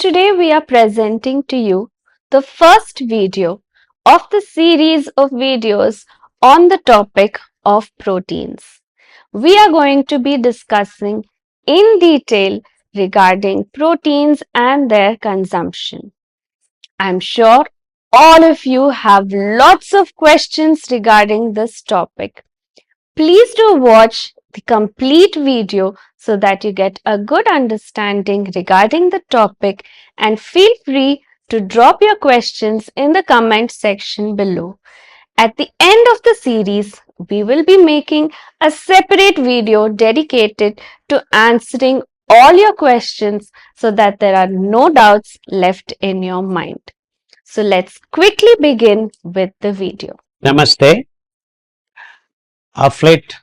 Today we are presenting to you the first video of the series of videos on the topic of proteins. We are going to be discussing in detail regarding proteins and their consumption. I'm sure all of you have lots of questions regarding this topic. Please do watch the complete video so that you get a good understanding regarding the topic, and feel free to drop your questions in the comment section below. At the end of the series, we will be making a separate video dedicated to answering all your questions so that there are no doubts left in your mind. So let's quickly begin with the video. Namaste. Of late,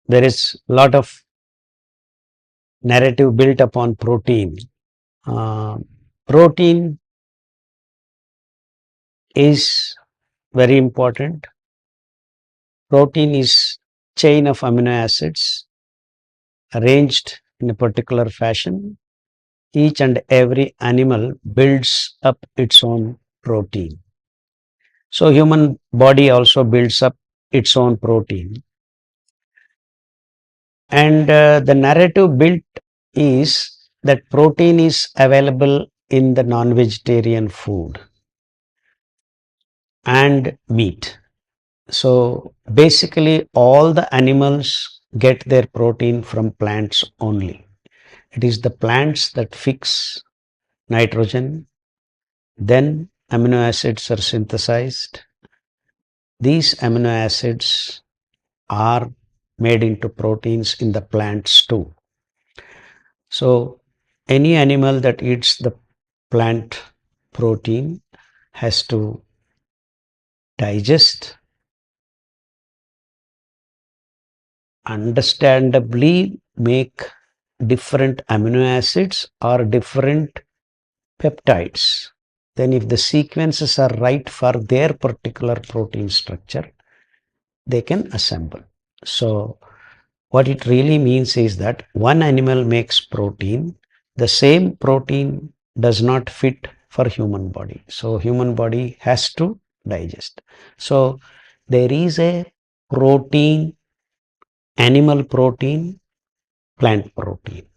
there is a lot of narrative built upon protein. Uh, Protein is very important. Protein is chain of amino acids arranged in a particular fashion. Each and every animal builds up its own protein. So human body also builds up its own protein. And the narrative built is that protein is available in the non-vegetarian food and meat. So basically all the animals get their protein from plants only. It is the plants that fix nitrogen, then amino acids are synthesized. These amino acids are made into proteins in the plants too. So any animal that eats the plant protein has to digest, understandably make different amino acids or different peptides. Then if the sequences are right for their particular protein structure, they can assemble. So what it really means is that one animal makes protein, the same protein does not fit for human body. So human body has to digest. So there is a protein, animal protein, plant protein.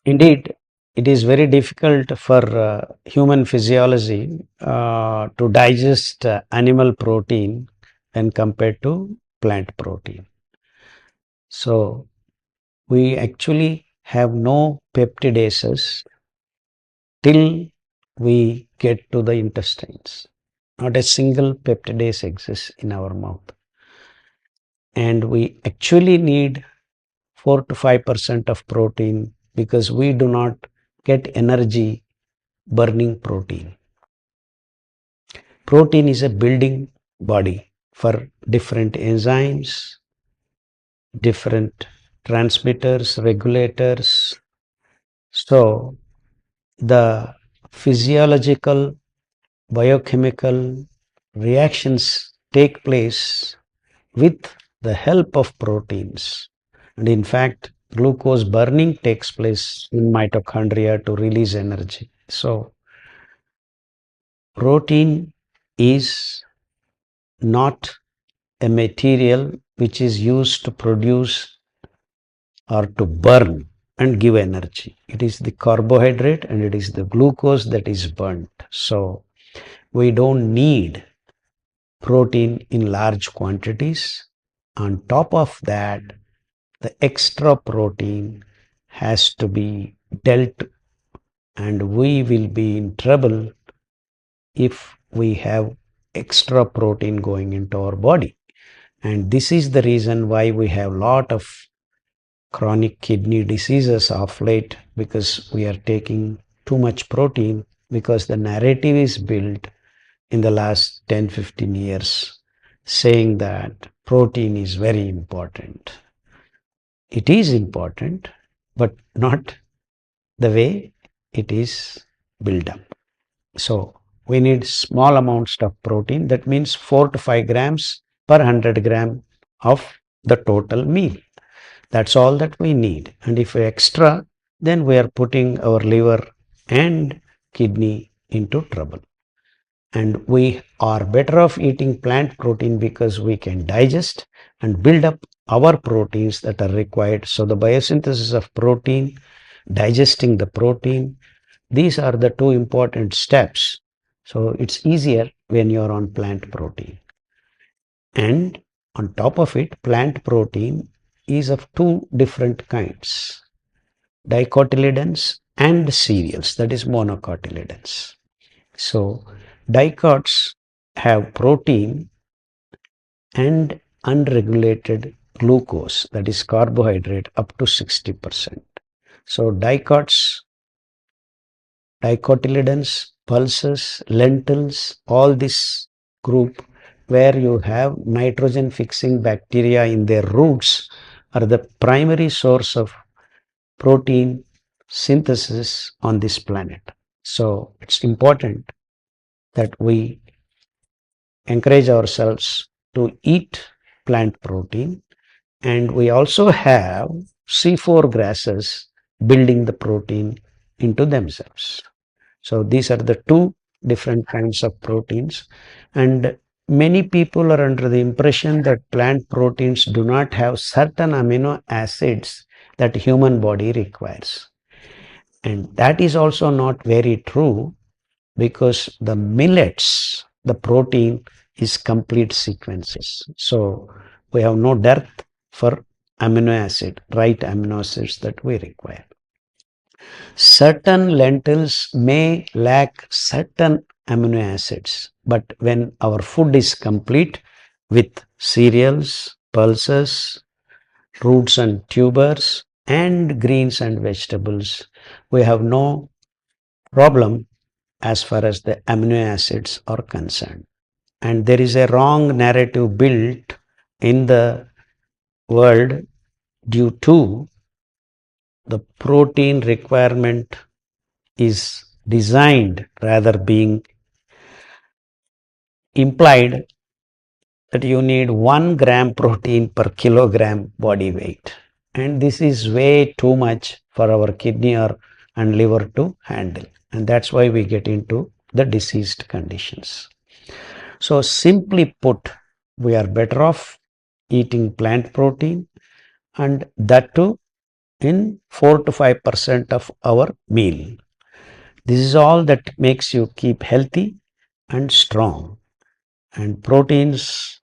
Indeed, it is very difficult for human physiology to digest animal protein when compared to plant protein. So we actually have no peptidases till we get to the intestines. Not a single peptidase exists in our mouth. And we actually need 4 to 5% of protein because we do not get energy burning protein. Protein is a building body for different enzymes, different transmitters, regulators. So the physiological, biochemical reactions take place with the help of proteins. And in fact, glucose burning takes place in mitochondria to release energy. So protein is not a material which is used to produce or to burn and give energy. It is the carbohydrate and it is the glucose that is burnt. So we don't need protein in large quantities. On top of that, the extra protein has to be dealt, and we will be in trouble if we have extra protein going into our body. And this is the reason why we have lot of chronic kidney diseases of late, because we are taking too much protein, because the narrative is built in the last 10-15 years saying that protein is very important. It is important, but not the way it is built up. So we need small amounts of protein. That means 4 to 5 grams per 100 gram of the total meal. That's all that we need. And if extra, then we are putting our liver and kidney into trouble. And we are better off eating plant protein because we can digest and build up our proteins that are required. So the biosynthesis of protein, digesting the protein, these are the two important steps. So it's easier when you're on plant protein. And on top of it, plant protein is of two different kinds, dicotyledons and cereals, that is monocotyledons. So dicots have protein and unregulated glucose, that is carbohydrate, up to 60%. So dicotyledons, pulses, lentils, all this group where you have nitrogen fixing bacteria in their roots are the primary source of protein synthesis on this planet. So it's important that we encourage ourselves to eat plant protein, and we also have C4 grasses building the protein into themselves. So these are the two different kinds of proteins, and many people are under the impression that plant proteins do not have certain amino acids that human body requires, and that is also not very true, because the millets, the protein is complete sequences. So we have no dearth for amino acid, right amino acids that we require. Certain lentils may lack certain amino acids, but when our food is complete with cereals, pulses, roots and tubers, and greens and vegetables, we have no problem as far as the amino acids are concerned. And there is a wrong narrative built in the world due to the protein requirement is designed, rather being implied, that you need 1 gram protein per kilogram body weight. And this is way too much for our kidney or and liver to handle. And that's why we get into the diseased conditions. So simply put, we are better off eating plant protein, and that too in 4 to 5% of our meal. This is all that makes you keep healthy and strong. And proteins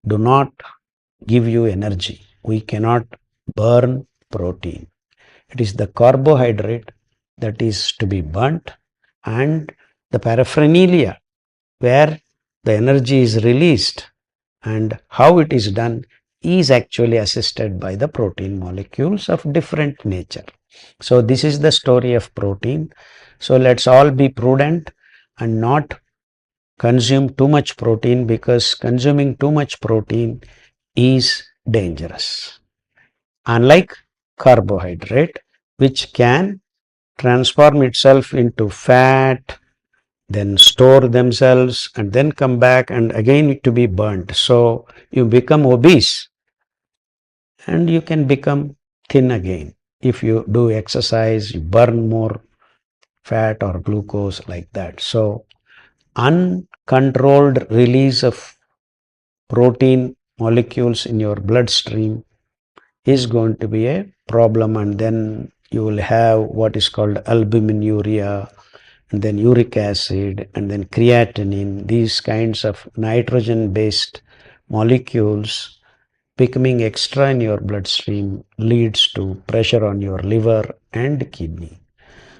do not give you energy. We cannot burn protein. It is the carbohydrate that is to be burnt, and the paraphernalia where the energy is released and how it is done is actually assisted by the protein molecules of different nature. So this is the story of protein. So let's all be prudent and not consume too much protein, because consuming too much protein is dangerous. Unlike carbohydrate, which can transform itself into fat, then store themselves, and then come back and again to be burnt. So you become obese and you can become thin again. If you do exercise, you burn more fat or glucose like that. So uncontrolled release of protein molecules in your bloodstream is going to be a problem, and then you will have what is called albuminuria, and then uric acid, and then creatinine. These kinds of nitrogen based molecules becoming extra in your bloodstream leads to pressure on your liver and kidney.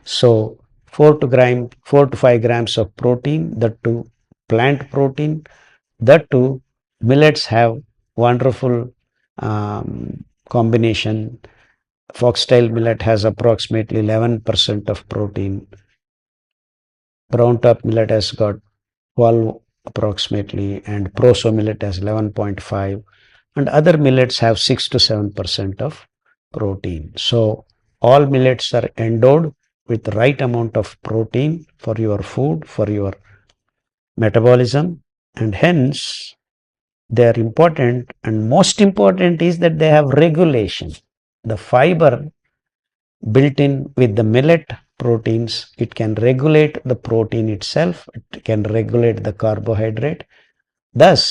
So 4 to 5 grams of protein, that too plant protein, that too millets have wonderful combination. Foxtail millet has approximately 11% of protein. Brown top millet has got 12 approximately, and proso millet has 11.5, and other millets have 6 to 7% of protein. So all millets are endowed with the right amount of protein for your food, for your metabolism, and hence they are important. And most important is that they have regulation. The fiber built in with the millet proteins, it can regulate the protein itself, it can regulate the carbohydrate. Thus,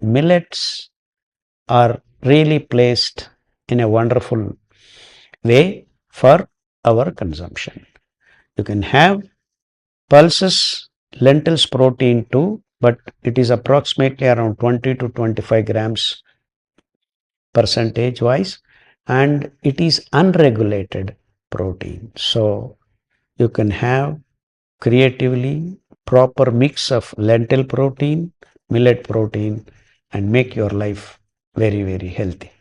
millets are really placed in a wonderful way for our consumption. You can have pulses, lentils protein too, but it is approximately around 20 to 25 grams percentage wise, and it is unregulated protein. So you can have creatively proper mix of lentil protein, millet protein, and make your life very, very healthy.